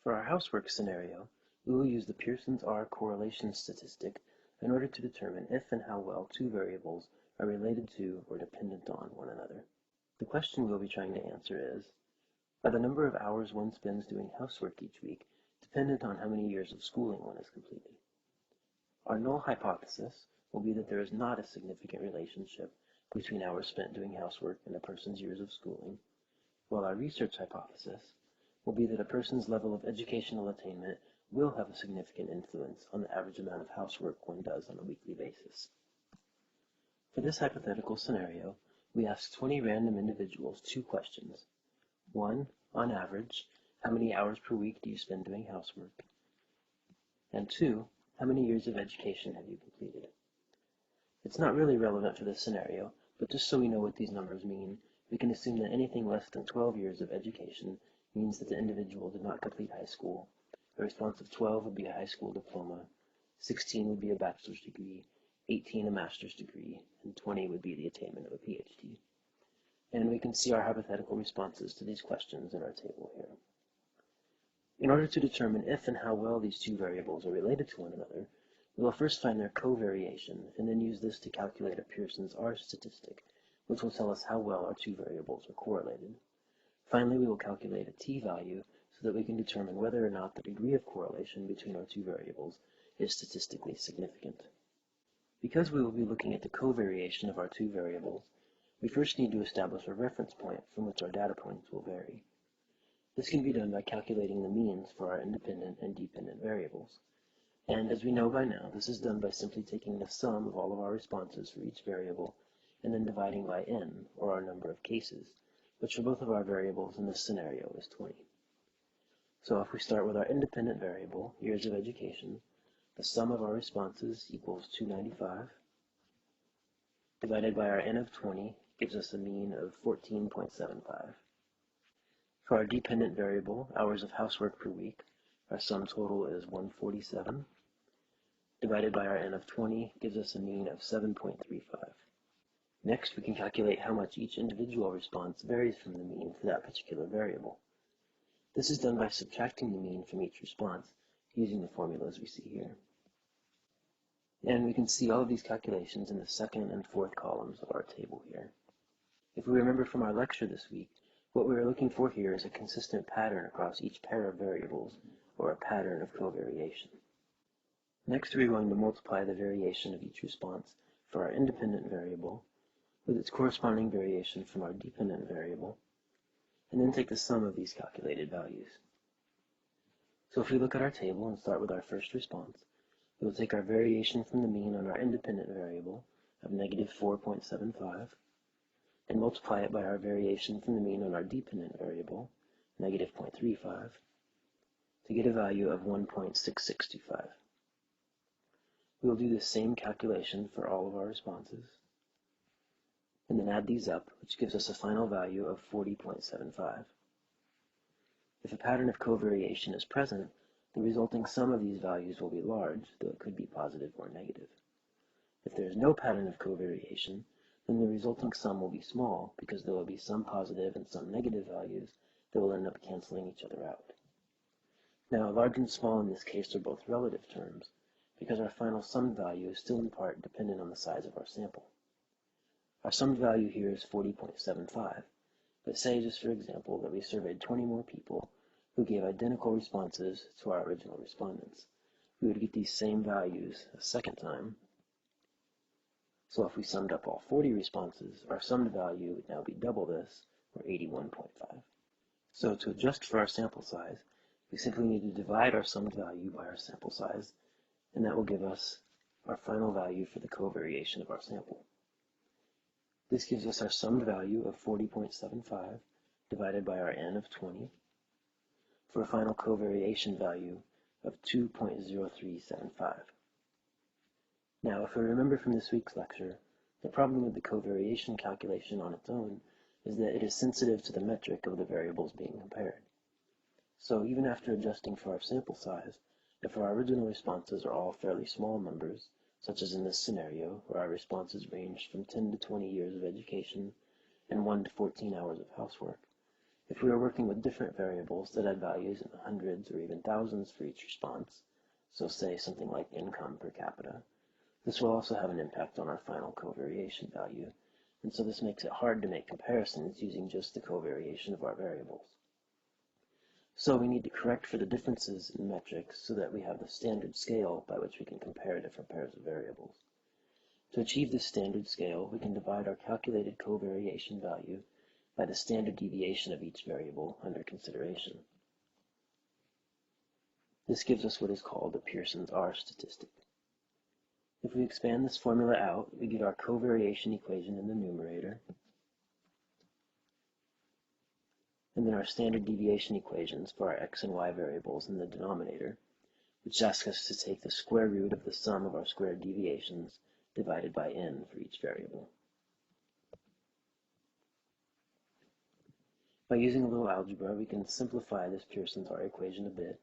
For our housework scenario, we will use the Pearson's R correlation statistic in order to determine if and how well two variables are related to or dependent on one another. The question we'll be trying to answer is, are the number of hours one spends doing housework each week dependent on how many years of schooling one has completed? Our null hypothesis will be that there is not a significant relationship between hours spent doing housework and a person's years of schooling, while our research hypothesis will be that a person's level of educational attainment will have a significant influence on the average amount of housework one does on a weekly basis. For this hypothetical scenario, we asked 20 random individuals two questions. 1. On average, how many hours per week do you spend doing housework? And 2. How many years of education have you completed? It's not really relevant for this scenario, but just so we know what these numbers mean, we can assume that anything less than 12 years of education means that the individual did not complete high school. A response of 12 would be a high school diploma, 16 would be a bachelor's degree, 18 a master's degree, and 20 would be the attainment of a PhD. And we can see our hypothetical responses to these questions in our table here. In order to determine if and how well these two variables are related to one another, we will first find their covariation and then use this to calculate a Pearson's R statistic, which will tell us how well our two variables are correlated. Finally, we will calculate a t-value so that we can determine whether or not the degree of correlation between our two variables is statistically significant. Because we will be looking at the covariation of our two variables, we first need to establish a reference point from which our data points will vary. This can be done by calculating the means for our independent and dependent variables. And as we know by now, this is done by simply taking the sum of all of our responses for each variable and then dividing by n, or our number of cases, which for both of our variables in this scenario is 20. So if we start with our independent variable, years of education, the sum of our responses equals 295, divided by our n of 20 gives us a mean of 14.75. For our dependent variable, hours of housework per week, our sum total is 147, divided by our n of 20 gives us a mean of 7.35. Next, we can calculate how much each individual response varies from the mean for that particular variable. This is done by subtracting the mean from each response using the formulas we see here. And we can see all of these calculations in the second and fourth columns of our table here. If we remember from our lecture this week, what we are looking for here is a consistent pattern across each pair of variables, or a pattern of covariation. Next, we are going to multiply the variation of each response for our independent variable with its corresponding variation from our dependent variable, and then take the sum of these calculated values. So if we look at our table and start with our first response, we will take our variation from the mean on our independent variable of negative 4.75 and multiply it by our variation from the mean on our dependent variable, negative 0.35, to get a value of 1.6625. We will do the same calculation for all of our responses, and then add these up, which gives us a final value of 40.75. If a pattern of covariation is present, the resulting sum of these values will be large, though it could be positive or negative. If there is no pattern of covariation, then the resulting sum will be small because there will be some positive and some negative values that will end up canceling each other out. Now, large and small in this case are both relative terms because our final summed value is still in part dependent on the size of our sample. Our summed value here is 40.75, but say just for example that we surveyed 20 more people who gave identical responses to our original respondents. We would get these same values a second time. So if we summed up all 40 responses, our summed value would now be double this, or 81.5. So to adjust for our sample size, we simply need to divide our summed value by our sample size, and that will give us our final value for the covariation of our sample. This gives us our summed value of 40.75 divided by our n of 20 for a final covariation value of 2.0375. Now, if we remember from this week's lecture, the problem with the covariation calculation on its own is that it is sensitive to the metric of the variables being compared. So even after adjusting for our sample size, if our original responses are all fairly small numbers, such as in this scenario where our responses ranged from 10 to 20 years of education and 1 to 14 hours of housework, If we are working with different variables that had values in the hundreds or even thousands for each response, so say something like income per capita, this will also have an impact on our final covariation value, and so this makes it hard to make comparisons using just the covariation of our variables. So we need to correct for the differences in metrics so that we have the standard scale by which we can compare different pairs of variables. To achieve this standard scale, we can divide our calculated covariation value by the standard deviation of each variable under consideration. This gives us what is called the Pearson's R statistic. If we expand this formula out, we get our covariation equation in the numerator, and then our standard deviation equations for our x and y variables in the denominator, which asks us to take the square root of the sum of our squared deviations divided by n for each variable. By using a little algebra, we can simplify this Pearson's R equation a bit,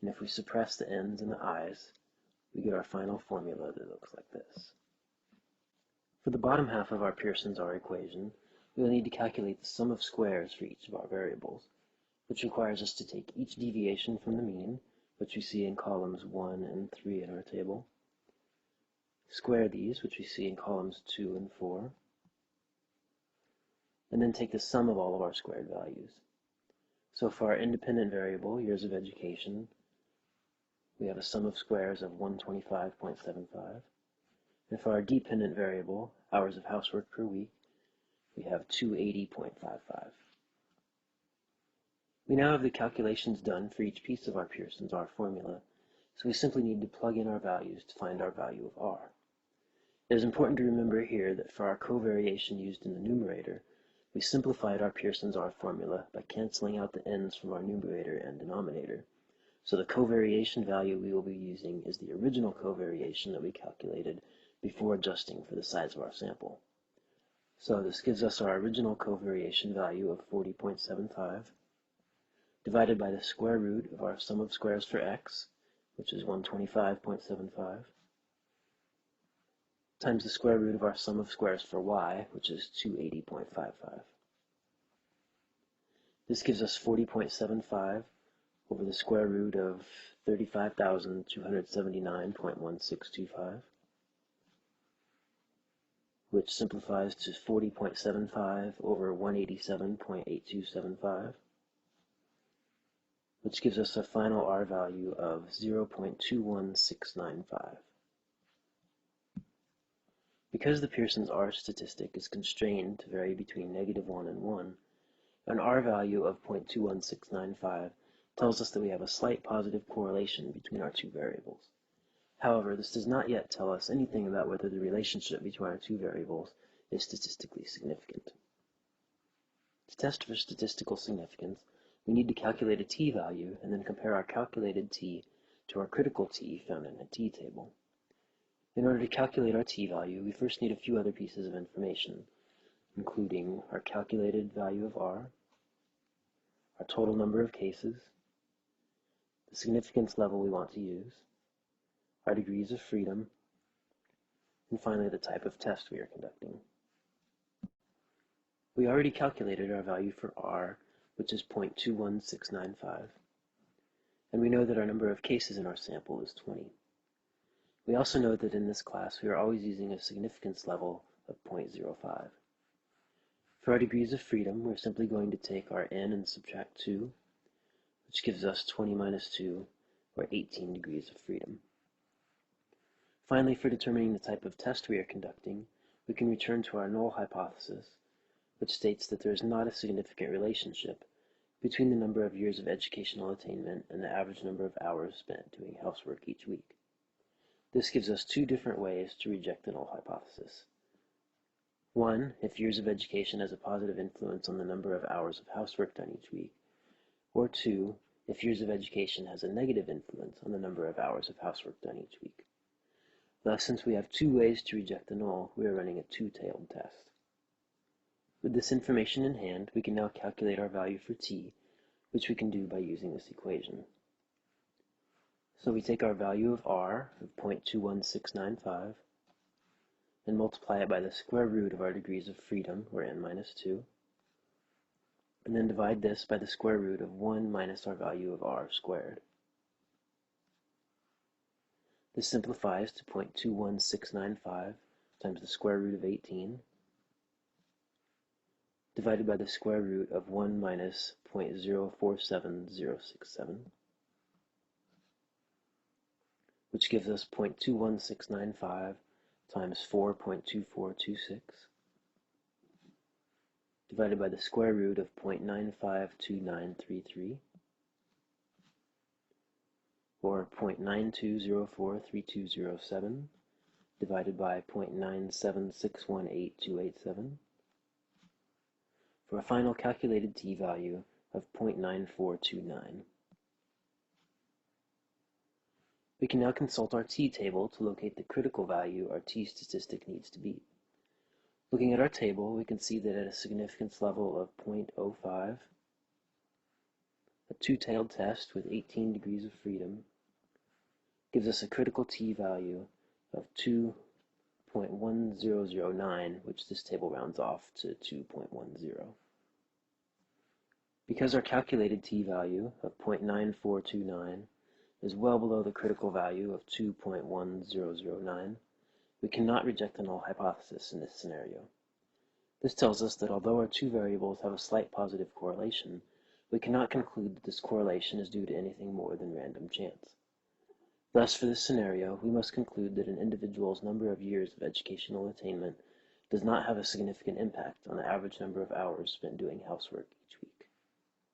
and if we suppress the n's and the i's, we get our final formula that looks like this. For the bottom half of our Pearson's R equation, we will need to calculate the sum of squares for each of our variables, which requires us to take each deviation from the mean, which we see in columns 1 and 3 in our table, square these, which we see in columns 2 and 4, and then take the sum of all of our squared values. So for our independent variable, years of education, we have a sum of squares of 125.75. And for our dependent variable, hours of housework per week, we have 280.55. We now have the calculations done for each piece of our Pearson's R formula, so we simply need to plug in our values to find our value of R. It is important to remember here that for our covariation used in the numerator, we simplified our Pearson's R formula by canceling out the n's from our numerator and denominator. So the covariation value we will be using is the original covariation that we calculated before adjusting for the size of our sample. So this gives us our original covariation value of 40.75 divided by the square root of our sum of squares for x, which is 125.75, times the square root of our sum of squares for y, which is 280.55. This gives us 40.75 over the square root of 35,279.1625, which simplifies to 40.75 over 187.8275, which gives us a final R value of 0.21695. Because the Pearson's R statistic is constrained to vary between -1 and 1, an R value of 0.21695 tells us that we have a slight positive correlation between our two variables. However, this does not yet tell us anything about whether the relationship between our two variables is statistically significant. To test for statistical significance, we need to calculate a t-value and then compare our calculated t to our critical t found in a t-table. In order to calculate our t-value, we first need a few other pieces of information, including our calculated value of R, our total number of cases, the significance level we want to use, our degrees of freedom, and finally the type of test we are conducting. We already calculated our value for R, which is 0.21695, and we know that our number of cases in our sample is 20. We also know that in this class we are always using a significance level of 0.05. For our degrees of freedom, we're simply going to take our n and subtract 2, which gives us 20 minus 2, or 18 degrees of freedom. Finally, for determining the type of test we are conducting, we can return to our null hypothesis, which states that there is not a significant relationship between the number of years of educational attainment and the average number of hours spent doing housework each week. This gives us two different ways to reject the null hypothesis. One, if years of education has a positive influence on the number of hours of housework done each week, or two, if years of education has a negative influence on the number of hours of housework done each week. Thus, since we have two ways to reject the null, we are running a two-tailed test. With this information in hand, we can now calculate our value for t, which we can do by using this equation. So we take our value of R of 0.21695 and multiply it by the square root of our degrees of freedom, or n minus 2, and then divide this by the square root of 1 minus our value of r squared. This simplifies to 0.21695 times the square root of 18 divided by the square root of 1 minus 0.047067, which gives us 0.21695 times 4.2426 divided by the square root of 0.952933, or 0.92043207 divided by 0.976182887, for a final calculated t-value of 0.9429. We can now consult our t-table to locate the critical value our t-statistic needs to beat. Looking at our table, we can see that at a significance level of 0.05, a two-tailed test with 18 degrees of freedom gives us a critical t-value of 2.1009, which this table rounds off to 2.10. Because our calculated t-value of 0.9429 is well below the critical value of 2.1009, we cannot reject a null hypothesis in this scenario. This tells us that although our two variables have a slight positive correlation, we cannot conclude that this correlation is due to anything more than random chance. Thus, for this scenario, we must conclude that an individual's number of years of educational attainment does not have a significant impact on the average number of hours spent doing housework